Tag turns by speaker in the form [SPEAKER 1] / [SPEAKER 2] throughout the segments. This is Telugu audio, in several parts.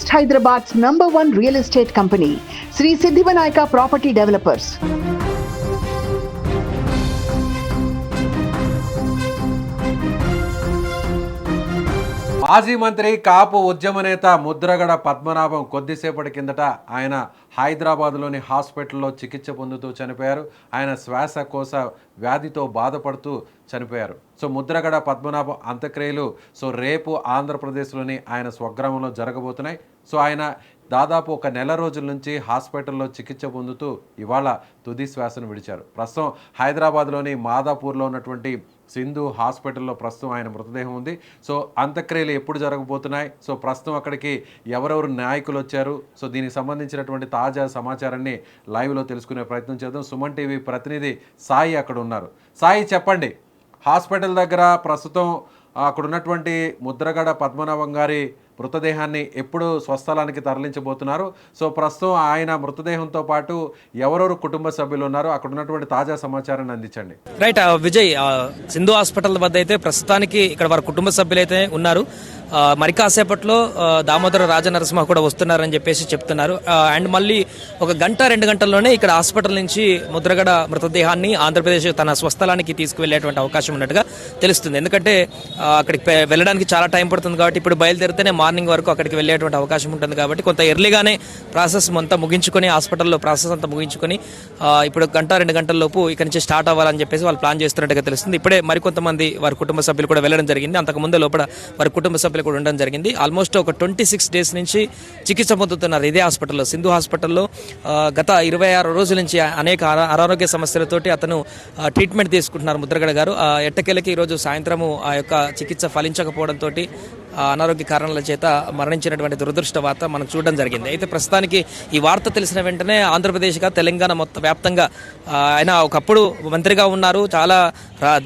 [SPEAKER 1] East Hyderabad's #1 real estate company, Sri Siddhivanayaka Property Developers.
[SPEAKER 2] మాజీ మంత్రి కాపు ఉద్యమ నేత ముద్రగడ పద్మనాభం కొద్దిసేపటి కిందట ఆయన హైదరాబాద్లోని హాస్పిటల్లో చికిత్స పొందుతూ చనిపోయారు. ఆయన శ్వాసకోశ వ్యాధితో బాధపడుతూ చనిపోయారు. సో ముద్రగడ పద్మనాభం అంత్యక్రియలు రేపు ఆంధ్రప్రదేశ్లోని ఆయన స్వగ్రామంలో జరగబోతున్నాయి. సో ఆయన దాదాపు 1 నెల రోజుల నుంచి హాస్పిటల్లో చికిత్స పొందుతూ ఇవాళ తుది శ్వాసను విడిచారు. ప్రస్తుతం హైదరాబాద్లోని మాదాపూర్లో ఉన్నటువంటి సింధు హాస్పిటల్లో ప్రస్తుతం ఆయన మృతదేహం ఉంది. సో అంత్యక్రియలు ఎప్పుడు జరగబోతున్నాయి, ప్రస్తుతం అక్కడికి ఎవరెవరు నాయకులు వచ్చారు, దీనికి సంబంధించినటువంటి తాజా సమాచారాన్ని లైవ్లో తెలుసుకునే ప్రయత్నం చేద్దాం. సుమన్ టీవీ ప్రతినిధి సాయి అక్కడ ఉన్నారు. సాయి, చెప్పండి, హాస్పిటల్ దగ్గర ప్రస్తుతం అక్కడ ఉన్నటువంటి ముద్రగడ పద్మనాభం గారి మృతదేహాన్ని ఎప్పుడు స్వస్థలానికి తరలించబోతున్నారు? ప్రస్తుతం ఆయన మృతదేహంతో పాటు ఎవరెవరు కుటుంబ సభ్యులు ఉన్నారు, అక్కడ ఉన్నటువంటి తాజా సమాచారాన్ని అందించండి.
[SPEAKER 3] రైట్ విజయ్, సింధు హాస్పిటల్ వద్ద అయితే ప్రస్తుతానికి ఇక్కడ వారి కుటుంబ సభ్యులైతే ఉన్నారు. మరి కాసేపట్లో దామోదర రాజనరసింహ కూడా వస్తున్నారని చెప్పేసి చెప్తున్నారు. అండ్ మళ్ళీ 1 గంట 2 గంటల్లోనే ఇక్కడ హాస్పిటల్ నుంచి ముద్రగడ మృతదేహాన్ని ఆంధ్రప్రదేశ్ తన స్వస్థలానికి తీసుకువెళ్లేటువంటి అవకాశం ఉన్నట్టుగా తెలుస్తుంది. ఎందుకంటే అక్కడికి వెళ్ళడానికి చాలా టైం పడుతుంది కాబట్టి ఇప్పుడు బయలుదేరితేనే మార్నింగ్ వరకు అక్కడికి వెళ్ళేటువంటి అవకాశం ఉంటుంది కాబట్టి కొంత ఎర్లీగానే ప్రాసెస్ అంతా ముగించుకొని హాస్పిటల్లో ప్రాసెస్ అంతా ముగించుకొని ఇప్పుడు 1 గంట 2 గంటల లోపు ఇక్కడ నుంచి స్టార్ట్ అవ్వాలని చెప్పేసి వాళ్ళు ప్లాన్ చేస్తున్నట్టుగా తెలుస్తుంది. ఇప్పుడే మరికొంతమంది వారి కుటుంబ సభ్యులు కూడా వెళ్ళడం జరిగింది. అంతకుముందు లోపల వారి కుటుంబ సభ్యులు కూడా ఉండడం జరిగింది. ఆల్మోస్ట్ ఒక 26 డేస్ నుంచి చికిత్స పొందుతున్నారు ఇదే హాస్పిటల్లో, సింధు హాస్పిటల్లో. గత 26 రోజుల నుంచి అనేక అనారోగ్య సమస్యలతోటి అతను ట్రీట్మెంట్ తీసుకుంటున్నారు ముద్రగడ గారు. ఎట్టకేలకి ఈరోజు సాయంత్రము ఆ యొక్క చికిత్స ఫలించకపోవడంతో అనారోగ్య కారణాల చేత మరణించినటువంటి దురదృష్ట వార్త మనకు చూడడం జరిగింది. అయితే ప్రస్తుతానికి ఈ వార్త తెలిసిన వెంటనే ఆంధ్రప్రదేశ్గా తెలంగాణ మొత్తం వ్యాప్తంగా ఆయన ఒకప్పుడు మంత్రిగా ఉన్నారు, చాలా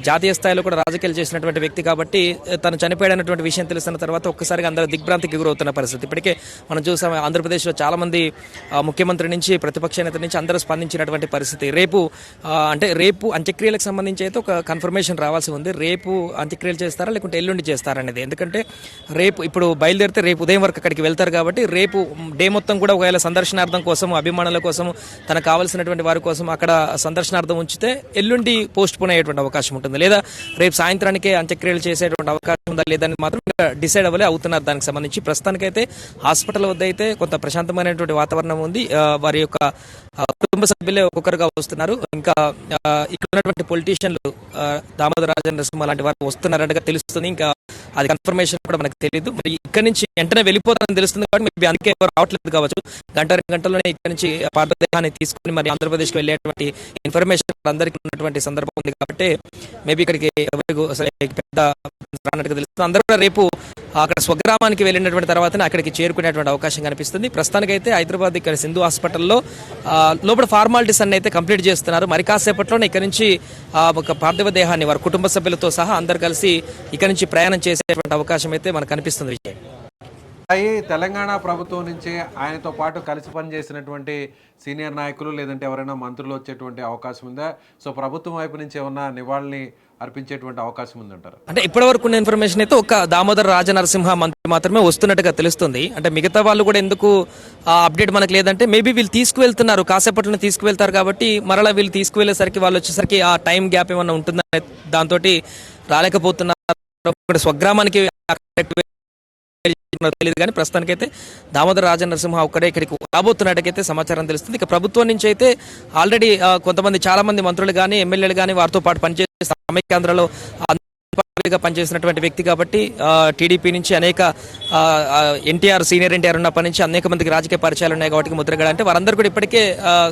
[SPEAKER 3] జాతీయ స్థాయిలో కూడా రాజకీయాలు చేసినటువంటి వ్యక్తి కాబట్టి తను చనిపోయాడన్నటువంటి విషయం తెలిసిన తర్వాత ఒక్కసారిగా అందరూ దిగ్భ్రాంతికి గురవుతున్న పరిస్థితి. ఇప్పటికే మనం చూసాం ఆంధ్రప్రదేశ్లో చాలా మంది ముఖ్యమంత్రి నుంచి ప్రతిపక్ష నేత నుంచి అందరూ స్పందించినటువంటి పరిస్థితి. రేపు అంత్యక్రియలకు సంబంధించి అయితే ఒక కన్ఫర్మేషన్ రావాల్సి ఉంది. రేపు అంత్యక్రియలు చేస్తారా లేకుంటే ఎల్లుండి చేస్తారా అనేది. ఎందుకంటే రేపు ఇప్పుడు బయలుదేరితే రేపు ఉదయం వరకు అక్కడికి వెళ్తారు కాబట్టి రేపు డే మొత్తం కూడా ఒకవేళ సందర్శనార్థం కోసం, అభిమానుల కోసం, తనకు కావాల్సినటువంటి వారి కోసం అక్కడ సందర్శనార్థం ఉంచితే ఎల్లుండి పోస్ట్ పోన్ అయ్యేటువంటి అవకాశం ఉంటుంది. లేదా రేపు సాయంత్రానికే అంత్యక్రియలు చేసేటువంటి అవకాశం ఉందా లేదని మాత్రం డిసైడ్ అవుతున్నారు. దానికి సంబంధించి ప్రస్తుతానికైతే హాస్పిటల్ వద్ద అయితే కొంత ప్రశాంతమైనటువంటి వాతావరణం ఉంది. వారి యొక్క కుటుంబ సభ్యులే ఒక్కొక్కరుగా వస్తున్నారు. ఇంకా ఇక్కడ ఉన్నటువంటి పొలిటీషియన్లు దామోదర రాజనరసింహ లాంటి వారు వస్తున్నారనగా తెలుస్తుంది. ఇంకా అది కన్ఫర్మేషన్ కూడా మనకు తెలియదు. మరి ఇక్కడ నుంచి వెంటనే వెళ్ళిపోతారని తెలుస్తుంది కాబట్టి మేబీ అందుకే ఎవరు రావట్లేదు కావచ్చు. 1 2 గంటల్లోనే ఇక్కడ నుంచి పార్థదేహాన్ని తీసుకుని మరి ఆంధ్రప్రదేశ్కి వెళ్ళేటువంటి ఇన్ఫర్మేషన్ అందరికీ ఉన్నటువంటి సందర్భం ఉంది కాబట్టి మేబీ ఇక్కడికి ఎవరికి పెద్ద రానట్టుగా తెలుస్తుంది. అందరూ కూడా రేపు అక్కడ స్వగ్రామానికి వెళ్ళినటువంటి తర్వాతనే అక్కడికి చేరుకునేటువంటి అవకాశం కనిపిస్తుంది. ప్రస్తుతానికైతే హైదరాబాద్ ఇక్కడ సింధు హాస్పిటల్లో లోపల ఫార్మాలిటీస్ అన్ని అయితే కంప్లీట్ చేస్తున్నారు. మరి కాసేపట్లోనే ఇక్కడ నుంచి ఒక పార్థివ దేహాన్ని వారి కుటుంబ సభ్యులతో సహా అందరు కలిసి ఇక్కడ నుంచి ప్రయాణం చేసేటువంటి అవకాశం అయితే మనకు కనిపిస్తుంది. విజయ్,
[SPEAKER 2] తెలంగాణ ప్రభుత్వం నుంచి ఆయనతో పాటు కలిసి పనిచేసినటువంటి సీనియర్ నాయకులు లేదంటే ఎవరైనా మంత్రులు వచ్చేటువంటి అవకాశం ఉందా? ప్రభుత్వం వైపు నుంచి ఏమన్నా నివాళిని అర్పించేటువంటి అవకాశం ఉందంటారు?
[SPEAKER 3] అంటే ఇప్పటివరకు ఉన్న ఇన్ఫర్మేషన్ అయితే ఒక దామోదర రాజనరసింహ మంత్రి మాత్రమే వస్తున్నట్టుగా తెలుస్తుంది. అంటే మిగతా వాళ్ళు కూడా ఎందుకు అప్డేట్ మనకు లేదంటే మేబీ వీళ్ళు తీసుకువెళ్తున్నారు, కాసేపట్లోనే తీసుకువెళ్తారు కాబట్టి మరలా వీళ్ళు తీసుకువెళ్ళేసరికి వాళ్ళు వచ్చేసరికి ఆ టైం గ్యాప్ ఏమన్నా ఉంటుందని దాంతో రాలేకపోతున్నారు. స్వగ్రామానికి తెలియదు కానీ ప్రస్తుతానికైతే దామోదర రాజనరసింహ ఒక్కడే ఇక్కడికి రాబోతున్నట్టుకైతే సమాచారం తెలుస్తుంది. ఇక ప్రభుత్వం నుంచి అయితే ఆల్రెడీ కొంతమంది చాలా మంది మంత్రులు కానీ ఎమ్మెల్యేలు కానీ వారితో పాటు పనిచేసే సమైక్యాంధ్రలో పనిచేసినటువంటి వ్యక్తి కాబట్టి టీడీపీ నుంచి అనేక సీనియర్ ఎన్టీఆర్ ఉన్నప్పటి నుంచి అనేక మందికి రాజకీయ పరిచయాలు ఉన్నాయి కాబట్టి ముద్రగడ అంటే వారందరూ కూడా ఇప్పటికే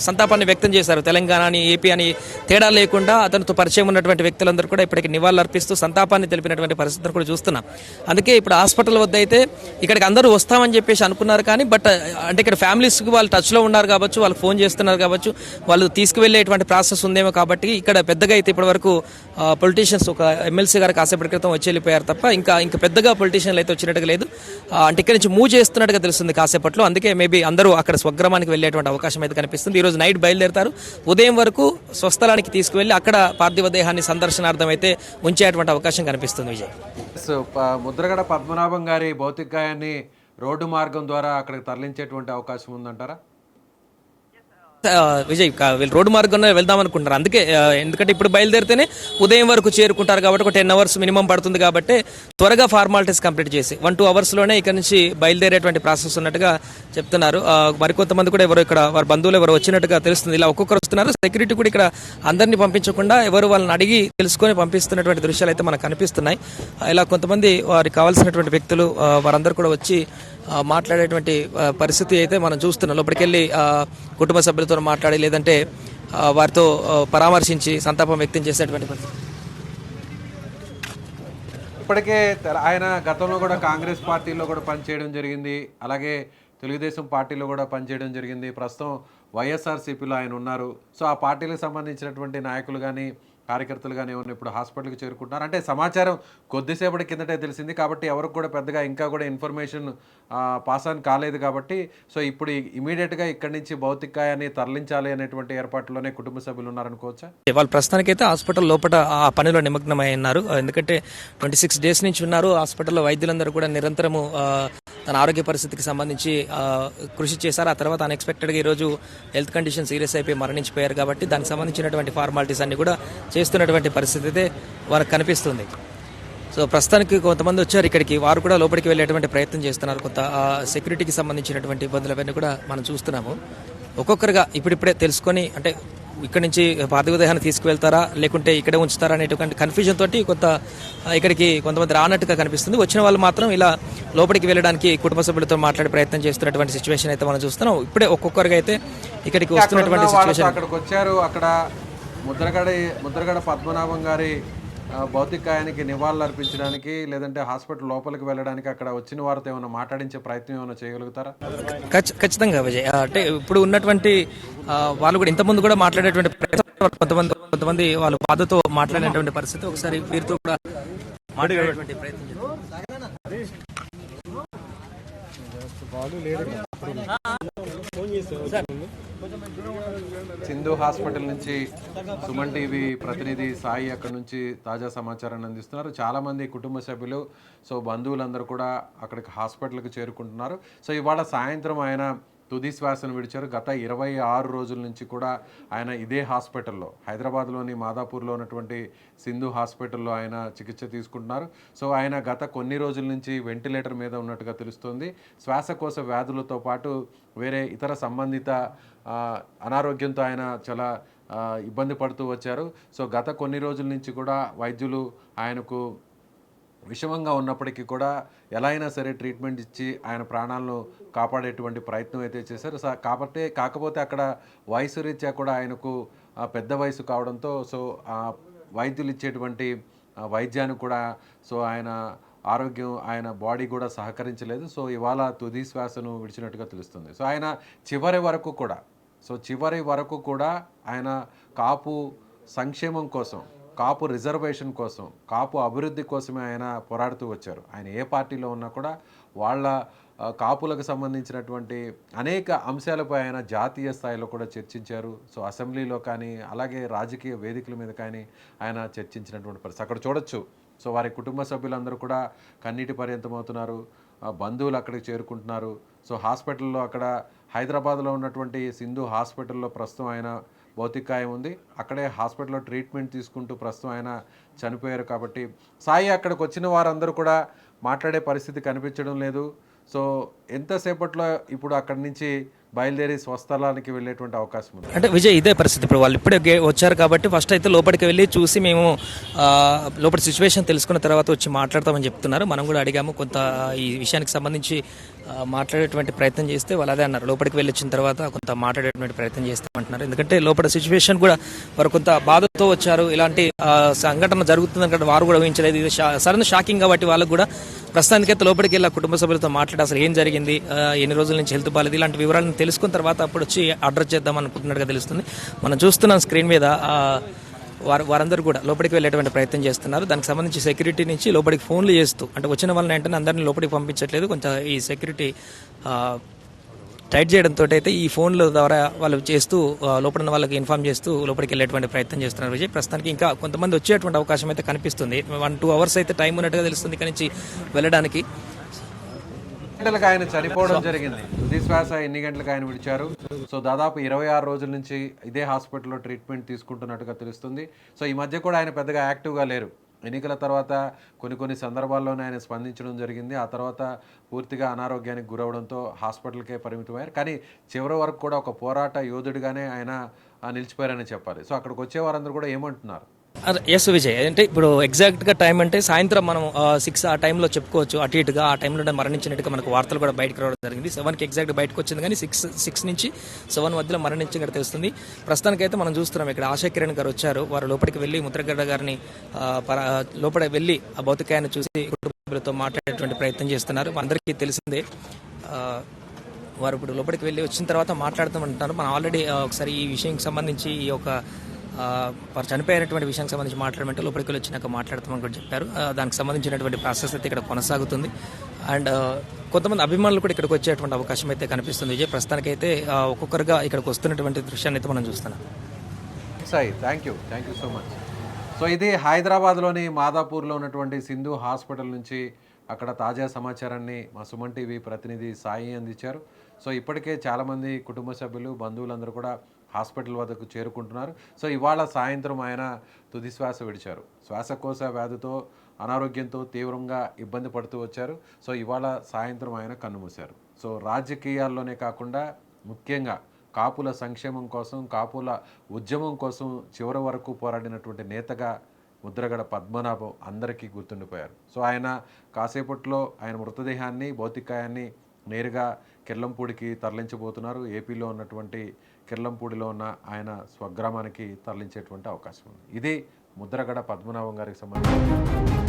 [SPEAKER 3] సంతాపాన్ని వ్యక్తం చేశారు. తెలంగాణ అని ఏపీ అని తేడా లేకుండా అతనితో పరిచయం ఉన్నటువంటి వ్యక్తులందరూ కూడా ఇప్పటికి నివాళులు అర్పిస్తూ సంతాపాన్ని తెలిపినటువంటి పరిస్థితులు కూడా చూస్తున్నాం. అందుకే ఇప్పుడు హాస్పిటల్ వద్ద అయితే ఇక్కడికి అందరూ వస్తామని చెప్పేసి అనుకున్నారు కానీ అంటే ఇక్కడ ఫ్యామిలీస్కి వాళ్ళు టచ్లో ఉన్నారు కావచ్చు, వాళ్ళు ఫోన్ చేస్తున్నారు కావచ్చు, వాళ్ళు తీసుకువెళ్ళేటువంటి ప్రాసెస్ ఉందేమో కాబట్టి ఇక్కడ పెద్దగా అయితే ఇప్పటి వరకు పొలిటీషియన్స్ ఒక ఎమ్మెల్సీ గారు కాసేపటి క్రితం వచ్చి వెళ్ళిపోయారు తప్ప ఇంకా పెద్దగా పొలిటీషియన్లు అయితే వచ్చినట్టుగా లేదు. అంటే ఇక్కడ నుంచి మూవ్ చేస్తున్నట్టుగా తెలుస్తుంది కాసేపట్లో. అందుకే మేబీ అందరూ అక్కడ స్వగ్రామానికి వెళ్ళేటువంటి అవకాశం అయితే కనిపిస్తుంది. ఈరోజు నైట్ బయలుదేరుతారు, ఉదయం వరకు స్వస్థలానికి తీసుకువెళ్ళి అక్కడ పార్థివ దేహాన్ని సందర్శనార్థం అయితే ఉంచేటువంటి అవకాశం కనిపిస్తుంది. విజయ్,
[SPEAKER 2] ముద్రగడ పద్మనాభం గారి భౌతికాయాన్ని రోడ్డు మార్గం ద్వారా అక్కడికి తరలించేటువంటి అవకాశం ఉందంటారా?
[SPEAKER 3] విజయ్ వీళ్ళు రోడ్డు మార్గంలో వెళ్దాం అనుకుంటున్నారు. అందుకే ఎందుకంటే ఇప్పుడు బయలుదేరితేనే ఉదయం వరకు చేరుకుంటారు కాబట్టి ఒక 10 hours మినిమం పడుతుంది కాబట్టి త్వరగా ఫార్మాలిటీస్ కంప్లీట్ చేసి 1-2 hours ఇక్కడ నుంచి బయలుదేరేటువంటి ప్రాసెస్ ఉన్నట్టుగా చెప్తున్నారు. మరికొంతమంది కూడా ఎవరు ఇక్కడ వారి బంధువులు ఎవరు వచ్చినట్టుగా తెలుస్తుంది. ఇలా ఒక్కొక్కరు వస్తున్నారు. సెక్యూరిటీ కూడా ఇక్కడ అందరినీ పంపించకుండా ఎవరు వాళ్ళని అడిగి తెలుసుకొని పంపిస్తున్నటువంటి దృశ్యాలు అయితే మనకు కనిపిస్తున్నాయి. ఇలా కొంతమంది వారికి కావాల్సినటువంటి వ్యక్తులు వారందరూ కూడా వచ్చి మాట్లాడేటువంటి పరిస్థితి అయితే మనం చూస్తున్నాం. లోపలికి వెళ్ళి కుటుంబ సభ్యులతో మాట్లాడి లేదంటే వారితో పరామర్శించి సంతాపం వ్యక్తం చేసేటువంటి పరిస్థితి.
[SPEAKER 2] ఇప్పటికే ఆయన గతంలో కూడా కాంగ్రెస్ పార్టీలో కూడా పనిచేయడం జరిగింది, అలాగే తెలుగుదేశం పార్టీలో కూడా పనిచేయడం జరిగింది. ప్రస్తుతం వైఎస్ఆర్సీపీలో ఆయన ఉన్నారు. సో ఆ పార్టీలకు సంబంధించినటువంటి నాయకులు కానీ కార్యకర్తలు కానీ ఎవరిని ఇప్పుడు హాస్పిటల్కి చేరుకుంటున్నారు అంటే సమాచారం కొద్దిసేపటి కిందటే తెలిసింది కాబట్టి ఎవరికి కూడా పెద్దగా ఇంకా కూడా ఇన్ఫర్మేషన్ పాస్ ఆన్ కాలేదు కాబట్టి సో ఇప్పుడు ఇమీడియట్గా ఇక్కడి నుంచి భౌతికాయాన్ని తరలించాలి అనేటువంటి ఏర్పాట్లోనే కుటుంబ సభ్యులు ఉన్నారనుకోవచ్చా?
[SPEAKER 3] వాళ్ళు ప్రస్తుతానికి అయితే హాస్పిటల్ లోపల ఆ పనిలో నిమగ్నమై ఉన్నారు. ఎందుకంటే 26 days నుంచి ఉన్నారు హాస్పిటల్లో. వైద్యులందరూ కూడా నిరంతరము తన ఆరోగ్య పరిస్థితికి సంబంధించి కృషి చేశారు. ఆ తర్వాత అన్ఎక్స్పెక్టెడ్గా ఈరోజు హెల్త్ కండిషన్ సీరియస్ అయిపోయి మరణించిపోయారు కాబట్టి దానికి సంబంధించినటువంటి ఫార్మాలిటీస్ అన్ని కూడా చేస్తున్నటువంటి పరిస్థితి అయితే వారికి కనిపిస్తుంది. సో ప్రస్తుతానికి కొంతమంది వచ్చారు ఇక్కడికి, వారు కూడా లోపలికి వెళ్ళేటువంటి ప్రయత్నం చేస్తున్నారు. కొంత సెక్యూరిటీకి సంబంధించినటువంటి ఇబ్బందులు అవన్నీ కూడా మనం చూస్తున్నాము. ఒక్కొక్కరుగా ఇప్పుడిప్పుడే తెలుసుకొని అంటే ఇక్కడ నుంచి పార్థివదేహాన్ని తీసుకువెళ్తారా లేకుంటే ఇక్కడే ఉంచుతారా అనేటువంటి కన్ఫ్యూజన్ తోటి ఇక్కడికి కొంతమంది రానట్టుగా కనిపిస్తుంది. వచ్చిన వాళ్ళు మాత్రం ఇలా లోపలికి వెళ్ళడానికి కుటుంబ సభ్యులతో మాట్లాడే ప్రయత్నం చేస్తున్నటువంటి సిచ్యువేషన్ అయితే మనం చూస్తున్నాం. ఇప్పుడే ఒక్కొక్కరుగా అయితే ఇక్కడికి వస్తున్నటువంటి సిచ్యువేషన్.
[SPEAKER 2] అక్కడికి వచ్చారు, అక్కడ ముద్రగడ పద్మనాభం గారి భౌతికాయానికి నివాళులు అర్పించడానికి లేదంటే హాస్పిటల్ లోపలికి వెళ్ళడానికి అక్కడ వచ్చిన వారితో ఏమైనా మాట్లాడించే ప్రయత్నం ఏమైనా చేయగలుగుతారా?
[SPEAKER 3] ఖచ్చితంగా విజయ్. అంటే ఇప్పుడు ఉన్నటువంటి వాళ్ళు కూడా ఇంతకుముందు కూడా మాట్లాడేటువంటి ప్రయత్నం, కొంతమంది వాళ్ళు బాధతో మాట్లాడేటువంటి పరిస్థితి. ఒకసారి వీరితో కూడా మాట్లాడేటువంటి ప్రయత్నం
[SPEAKER 2] సింధు హాస్పిటల్ నుంచి సుమన్ టీవీ ప్రతినిధి సాయి అక్కడ నుంచి తాజా సమాచారాన్ని అందిస్తున్నారు. చాలామంది కుటుంబ సభ్యులు సో బంధువులందరూ కూడా అక్కడికి హాస్పిటల్కి చేరుకుంటున్నారు. సో ఇవాళ సాయంత్రం ఆయన తుది శ్వాసను విడిచారు. గత 26 రోజుల నుంచి కూడా ఆయన ఇదే హాస్పిటల్లో హైదరాబాద్లోని మాదాపూర్లో ఉన్నటువంటి సింధు హాస్పిటల్లో ఆయన చికిత్స తీసుకుంటున్నారు. సో ఆయన గత కొన్ని రోజుల నుంచి వెంటిలేటర్ మీద ఉన్నట్టుగా తెలుస్తోంది. శ్వాసకోశ వ్యాధులతో పాటు వేరే ఇతర సంబంధిత అనారోగ్యంతో ఆయన చాలా ఇబ్బంది పడుతూ వచ్చారు. సో గత కొన్ని రోజుల నుంచి కూడా వైద్యులు ఆయనకు విషమంగా ఉన్నప్పటికీ కూడా ఎలా అయినా సరే ట్రీట్మెంట్ ఇచ్చి ఆయన ప్రాణాలను కాపాడేటువంటి ప్రయత్నం అయితే చేశారు. కాకపోతే అక్కడ వయసు రీత్యా కూడా ఆయనకు పెద్ద వయసు కావడంతో సో వైద్యులు ఇచ్చేటువంటి వైద్యానికి కూడా సో ఆయన ఆరోగ్యం ఆయన బాడీ కూడా సహకరించలేదు. సో ఇవాళ తుది శ్వాసను విడిచినట్టుగా తెలుస్తుంది. సో ఆయన చివరి వరకు కూడా ఆయన కాపు సంక్షేమం కోసం, కాపు రిజర్వేషన్ కోసం, కాపు అభివృద్ధి కోసమే ఆయన పోరాడుతూ వచ్చారు. ఆయన ఏ పార్టీలో ఉన్నా కూడా వాళ్ళ కాపులకు సంబంధించినటువంటి అనేక అంశాలపై ఆయన జాతీయ స్థాయిలో కూడా చర్చించారు. సో అసెంబ్లీలో కానీ అలాగే రాజకీయ వేదికల మీద కానీ ఆయన చర్చించినటువంటి పరిస్థితి అక్కడ చూడొచ్చు. సో వారి కుటుంబ సభ్యులందరూ కూడా కన్నీటి పర్యంతమవుతున్నారు. బంధువులు అక్కడికి చేరుకుంటున్నారు. సో హాస్పిటల్లో అక్కడ హైదరాబాద్లో ఉన్నటువంటి సింధు హాస్పిటల్లో ప్రస్తుతం ఆయన భౌతికాయం ఉంది. అక్కడే హాస్పిటల్లో ట్రీట్మెంట్ తీసుకుంటూ ప్రస్తుతం ఆయన చనిపోయారు. కాబట్టి సాయి అక్కడికి వచ్చిన వారందరూ కూడా మాట్లాడే పరిస్థితి కనిపించడం లేదు. సో ఎంతసేపట్లో ఇప్పుడు అక్కడి నుంచి బయలుదేరి స్వస్థలానికి వెళ్ళేటువంటి అవకాశం ఉంది.
[SPEAKER 3] అంటే విజయ్ ఇదే పరిస్థితి. ఇప్పుడు వాళ్ళు ఇప్పుడే వచ్చారు కాబట్టి ఫస్ట్ అయితే లోపలికి వెళ్ళి చూసి మేము లోపలి సిచ్యువేషన్ తెలుసుకున్న తర్వాత వచ్చి మాట్లాడతామని చెప్తున్నారు. మనం కూడా అడిగాము, కొంత ఈ విషయానికి సంబంధించి మాట్లాడేటువంటి ప్రయత్నం చేస్తే వాళ్ళు అదే అన్నారు, లోపలికి వెళ్ళి వచ్చిన తర్వాత కొంత మాట్లాడేటువంటి ప్రయత్నం చేస్తామంటున్నారు. ఎందుకంటే లోపల సిచ్యువేషన్ కూడా వారు కొంత బాధతో వచ్చారు. ఇలాంటి సంఘటన జరుగుతుందంటే వారు కూడా ఊహించలేదు. ఇది సడన్ షాకింగ్ కాబట్టి వాళ్ళకు కూడా ప్రస్తుతానికైతే లోపలికి వెళ్ళి కుటుంబ సభ్యులతో మాట్లాడి అసలు ఏం జరిగింది, ఎన్ని రోజుల నుంచి హెల్త్ బాలేదు, ఇలాంటి వివరాలను తెలుసుకున్న తర్వాత అప్పుడు వచ్చి అడ్రస్ చేద్దాం అనుకుంటున్నట్టుగా తెలుస్తుంది. మనం చూస్తున్నాం స్క్రీన్ మీద వారందరూ కూడా లోపలికి వెళ్ళేటువంటి ప్రయత్నం చేస్తున్నారు. దానికి సంబంధించి సెక్యూరిటీ నుంచి లోపలికి ఫోన్లు చేస్తూ అంటే వచ్చిన వాళ్ళని వెంటనే అందరినీ లోపలికి పంపించట్లేదు. కొంచెం ఈ సెక్యూరిటీ టైట్ చేయడంతో అయితే ఈ ఫోన్ల ద్వారా వాళ్ళు చేస్తూ లోపల ఉన్న వాళ్ళకి ఇన్ఫార్మ్ చేస్తూ లోపలికి వెళ్ళేటువంటి ప్రయత్నం చేస్తున్నారు. విజయ్ ప్రస్తుతానికి ఇంకా కొంతమంది వచ్చేటువంటి అవకాశం అయితే కనిపిస్తుంది. 1-2 hours అయితే టైం ఉన్నట్టుగా తెలుస్తుంది ఇక్కడి నుంచి వెళ్ళడానికి.
[SPEAKER 2] గంటలకు ఆయన చనిపోవడం జరిగింది. తుది శ్వాస ఎన్ని గంటలకు ఆయన విడిచారు? సో దాదాపు 26 రోజుల నుంచి ఇదే హాస్పిటల్లో ట్రీట్మెంట్ తీసుకుంటున్నట్టుగా తెలుస్తుంది. సో ఈ మధ్య కూడా ఆయన పెద్దగా యాక్టివ్గా లేరు. ఎన్నికల తర్వాత కొన్ని సందర్భాల్లోనే ఆయన స్పందించడం జరిగింది. ఆ తర్వాత పూర్తిగా అనారోగ్యానికి గురవడంతో హాస్పిటల్కే పరిమితమయ్యారు. కానీ చివరి వరకు కూడా ఒక పోరాట యోధుడిగానే ఆయన నిలిచిపోయారని చెప్పాలి. సో అక్కడికి వచ్చే వారందరూ కూడా ఏమంటున్నారు?
[SPEAKER 3] ఎస్ విజయ్, అంటే ఇప్పుడు ఎగ్జాక్ట్గా టైం అంటే సాయంత్రం మనం 6 ఆ టైంలో చెప్పుకోవచ్చు. అటు ఇటుగా ఆ టైంలో మరణించినట్టుగా మనకు వార్తలు కూడా బయటకు రావడం జరిగింది. 7కి ఎగ్జాక్ట్ బయటకు వచ్చింది, కానీ 6 నుంచి 7 మధ్యలో మరణించినట్టు తెలుస్తుంది. ప్రస్తుతానికైతే మనం చూస్తున్నాం ఇక్కడ ఆశా కిరణ్ గారు వచ్చారు. వారు లోపలికి వెళ్ళి ముద్రగడ గారిని లోపలికి వెళ్ళి ఆ భౌతికాయాన్ని చూసి కుటుంబంతో మాట్లాడేటువంటి ప్రయత్నం చేస్తున్నారు. అందరికీ తెలిసిందే. వారు ఇప్పుడు లోపలికి వెళ్ళి వచ్చిన తర్వాత మాట్లాడుతామంటున్నారు. మనం ఆల్రెడీ ఒకసారి ఈ విషయానికి సంబంధించి ఈ యొక్క వారు చనిపోయినటువంటి విషయానికి సంబంధించి మాట్లాడమంటే లోపలికి వచ్చినాక మాట్లాడతామని కూడా చెప్పారు. దానికి సంబంధించినటువంటి ప్రాసెస్ అయితే ఇక్కడ కొనసాగుతుంది. అండ్ కొంతమంది అభిమానులు కూడా ఇక్కడికి వచ్చేటువంటి అవకాశం అయితే కనిపిస్తుంది. విజయ్, ప్రస్తుతానికైతే ఒక్కొక్కరుగా ఇక్కడికి వస్తున్నటువంటి దృశ్యాన్ని అయితే మనం చూస్తున్నాం.
[SPEAKER 2] Sai, thank you so much. So ఇది హైదరాబాద్లోని మాదాపూర్లో ఉన్నటువంటి సింధు హాస్పిటల్ నుంచి అక్కడ తాజా సమాచారాన్ని మా సుమన్ టీవీ ప్రతినిధి సాయి అందించారు. సో ఇప్పటికే చాలామంది కుటుంబ సభ్యులు, బంధువులందరూ కూడా హాస్పిటల్ వద్దకు చేరుకుంటున్నారు. సో ఇవాళ సాయంత్రం ఆయన తుది శ్వాస విడిచారు. శ్వాసకోశ వ్యాధితో అనారోగ్యంతో తీవ్రంగా ఇబ్బంది పడుతూ వచ్చారు. సో ఇవాళ సాయంత్రం ఆయన కన్నుమూశారు. సో రాజకీయాల్లోనే కాకుండా ముఖ్యంగా కాపుల సంక్షేమం కోసం, కాపుల ఉద్యమం కోసం చివరి వరకు పోరాడినటువంటి నేతగా ముద్రగడ పద్మనాభం అందరికీ గుర్తుండిపోయారు. సో ఆయన కాసేపట్లో ఆయన మృతదేహాన్ని, భౌతికాయాన్ని నేరుగా కిర్లంపూడికి తరలించబోతున్నారు. ఏపీలో ఉన్నటువంటి కిర్లంపూడిలో ఉన్న ఆయన స్వగ్రామానికి తరలించేటువంటి అవకాశం ఉంది. ఇది ముద్రగడ పద్మనాభం గారికి సంబంధించి